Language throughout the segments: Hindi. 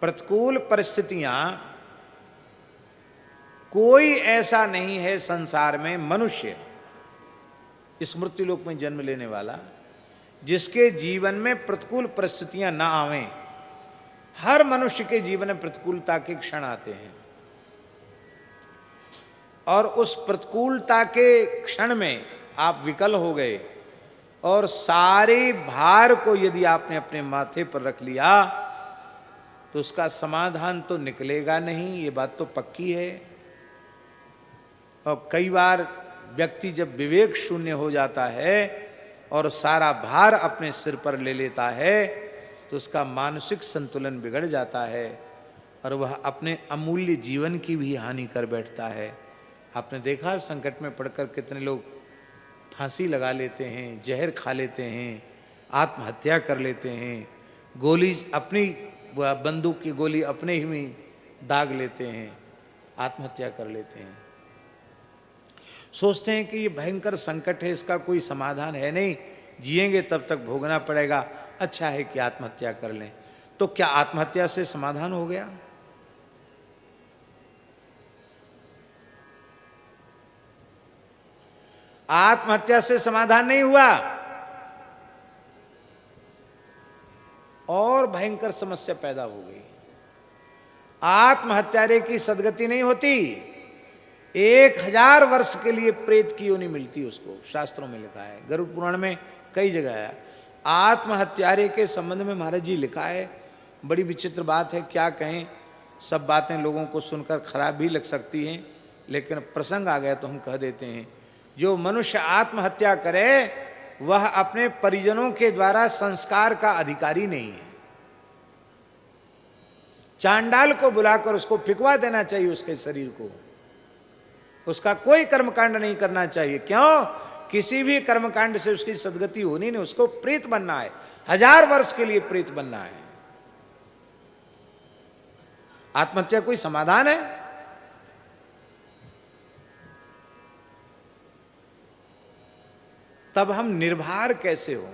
प्रतिकूल परिस्थितियां, कोई ऐसा नहीं है संसार में मनुष्य, इस मृत्युलोक में जन्म लेने वाला, जिसके जीवन में प्रतिकूल परिस्थितियां ना आवें। हर मनुष्य के जीवन में प्रतिकूलता के क्षण आते हैं, और उस प्रतिकूलता के क्षण में आप विकल हो गए और सारे भार को यदि आपने अपने माथे पर रख लिया तो उसका समाधान तो निकलेगा नहीं, ये बात तो पक्की है। और कई बार व्यक्ति जब विवेक शून्य हो जाता है और सारा भार अपने सिर पर ले लेता है तो उसका मानसिक संतुलन बिगड़ जाता है और वह अपने अमूल्य जीवन की भी हानि कर बैठता है। आपने देखा संकट में पड़कर कितने लोग फांसी लगा लेते हैं, जहर खा लेते हैं, आत्महत्या कर लेते हैं, गोली अपनी बंदूक की गोली अपने ही में दाग लेते हैं, आत्महत्या कर लेते हैं। सोचते हैं कि ये भयंकर संकट है, इसका कोई समाधान है नहीं, जिएंगे तब तक भोगना पड़ेगा, अच्छा है कि आत्महत्या कर लें। तो क्या आत्महत्या से समाधान हो गया? आत्महत्या से समाधान नहीं हुआ, और भयंकर समस्या पैदा हो गई। आत्महत्यारे की सदगति नहीं होती, 1000 वर्ष के लिए प्रेत की योनि मिलती उसको, शास्त्रों में लिखा है, गरुड़ पुराण में कई जगह है। आत्महत्यारे के संबंध में महाराज जी लिखा है, बड़ी विचित्र बात है, क्या कहें। सब बातें लोगों को सुनकर खराब भी लग सकती हैं, लेकिन प्रसंग आ गया तो हम कह देते हैं। जो मनुष्य आत्महत्या करे वह अपने परिजनों के द्वारा संस्कार का अधिकारी नहीं है। चांडाल को बुलाकर उसको फिकवा देना चाहिए, उसके शरीर को, उसका कोई कर्मकांड नहीं करना चाहिए। क्यों? किसी भी कर्मकांड से उसकी सदगति होनी नहीं, उसको प्रेत बनना है, 1000 वर्ष के लिए प्रेत बनना है। आत्महत्या कोई समाधान है? तब हम निर्भर कैसे हो?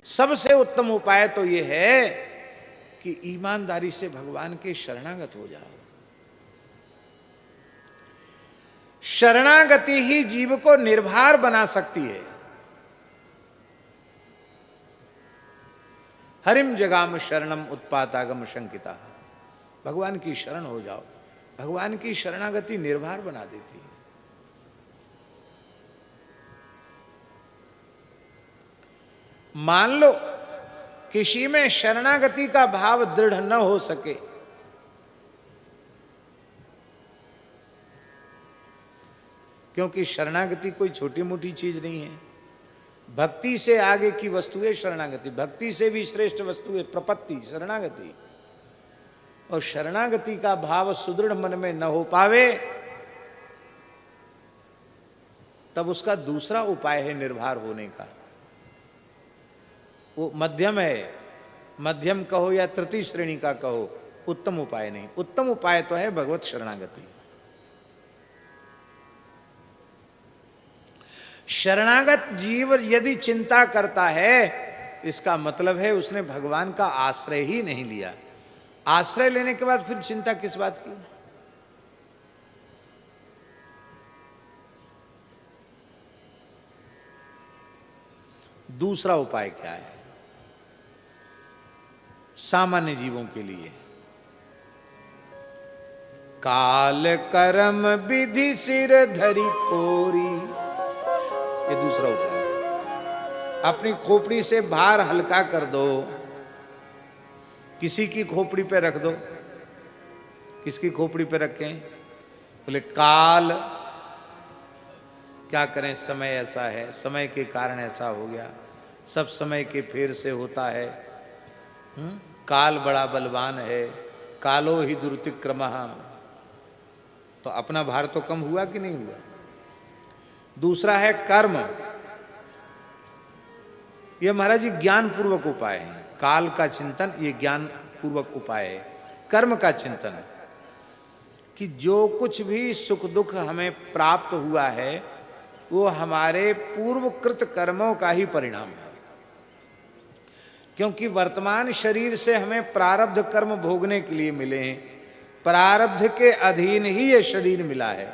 सबसे उत्तम उपाय तो यह है कि ईमानदारी से भगवान के शरणागत हो जाओ। शरणागति ही जीव को निर्भर बना सकती है। हरिम जगाम शरणम उत्पातागम शंकिता, भगवान की शरण हो जाओ। भगवान की शरणागति निर्भर बना देती है। मान लो किसी में शरणागति का भाव दृढ़ न हो सके, क्योंकि शरणागति कोई छोटी मोटी चीज नहीं है। भक्ति से आगे की वस्तु है शरणागति, भक्ति से भी श्रेष्ठ वस्तु है प्रपत्ति, शरणागति। और शरणागति का भाव सुदृढ़ मन में न हो पावे तब उसका दूसरा उपाय है निर्भर होने का। वो मध्यम है, मध्यम कहो या तृतीय श्रेणी का कहो, उत्तम उपाय नहीं। उत्तम उपाय तो है भगवत शरणागति। शरणागत जीव यदि चिंता करता है, इसका मतलब है उसने भगवान का आश्रय ही नहीं लिया। आश्रय लेने के बाद फिर चिंता किस बात की? दूसरा उपाय क्या है सामान्य जीवों के लिए? काल कर्म विधि सिर धरी खोरी, ये दूसरा उपाय है। अपनी खोपड़ी से भार हल्का कर दो, किसी की खोपड़ी पे रख दो। किसकी खोपड़ी पे रखें? बोले काल, क्या करें, समय ऐसा है, समय के कारण ऐसा हो गया, सब समय के फेर से होता है। काल बड़ा बलवान है, कालो ही दुर्तिक्रमः। तो अपना भार तो कम हुआ कि नहीं हुआ? दूसरा है कर्म। यह महाराज जी ज्ञान पूर्वक उपाय है। काल का चिंतन ये ज्ञान पूर्वक उपाय है। कर्म का चिंतन कि जो कुछ भी सुख दुख हमें प्राप्त हुआ है वो हमारे पूर्वकृत कर्मों का ही परिणाम है। क्योंकि वर्तमान शरीर से हमें प्रारब्ध कर्म भोगने के लिए मिले हैं, प्रारब्ध के अधीन ही ये शरीर मिला है।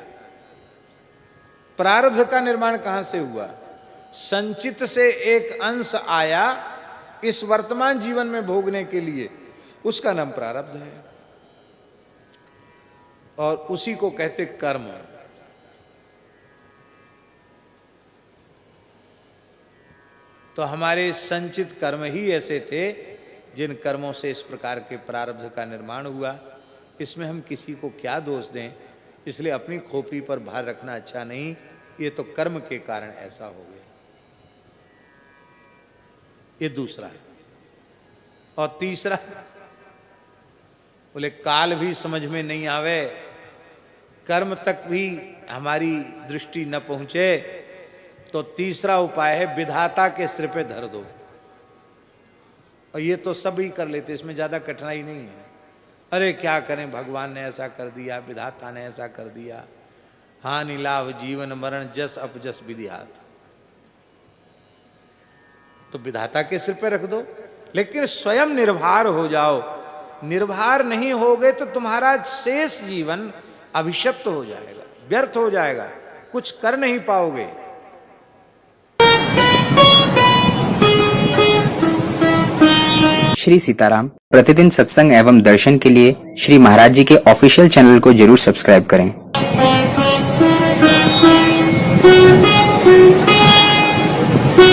प्रारब्ध का निर्माण कहां से हुआ? संचित से एक अंश आया इस वर्तमान जीवन में भोगने के लिए, उसका नाम प्रारब्ध है और उसी को कहते कर्म। तो हमारे संचित कर्म ही ऐसे थे जिन कर्मों से इस प्रकार के प्रारब्ध का निर्माण हुआ। इसमें हम किसी को क्या दोष दें, इसलिए अपनी खोपड़ी पर भार रखना अच्छा नहीं। ये तो कर्म के कारण ऐसा हो गया। ये दूसरा है। और तीसरा, बोले काल भी समझ में नहीं आवे, कर्म तक भी हमारी दृष्टि न पहुंचे, तो तीसरा उपाय है विधाता के सिर पे धर दो। और ये तो सभी कर लेते, इसमें ज्यादा कठिनाई नहीं है। अरे क्या करें, भगवान ने ऐसा कर दिया, विधाता ने ऐसा कर दिया, हानि लाभ जीवन मरण जस अपजस विधिहात। तो विधाता के सिर पे रख दो, लेकिन स्वयं निर्भर हो जाओ। निर्भर नहीं होगे तो तुम्हारा शेष जीवन अभिशप्त हो जाएगा, व्यर्थ हो जाएगा, कुछ कर नहीं पाओगे। श्री सीताराम प्रतिदिन सत्संग एवं दर्शन के लिए श्री महाराज जी के ऑफिशियल चैनल को जरूर सब्सक्राइब करें।